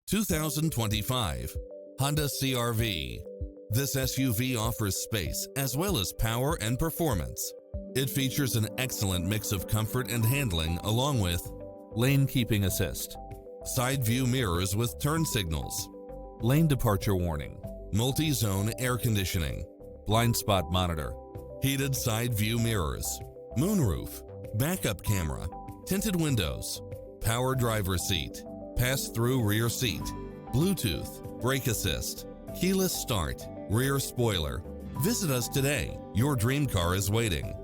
2025 Honda CR-V. This SUV offers space as well as power and performance. It features an excellent mix of comfort and handling along with lane keeping assist, side view mirrors with turn signals, lane departure warning, multi-zone air conditioning, blind spot monitor, heated side view mirrors, moonroof, backup camera, tinted windows, power driver seat, pass-through rear seat, Bluetooth, brake assist, keyless start, rear spoiler. Visit us today. Your dream car is waiting.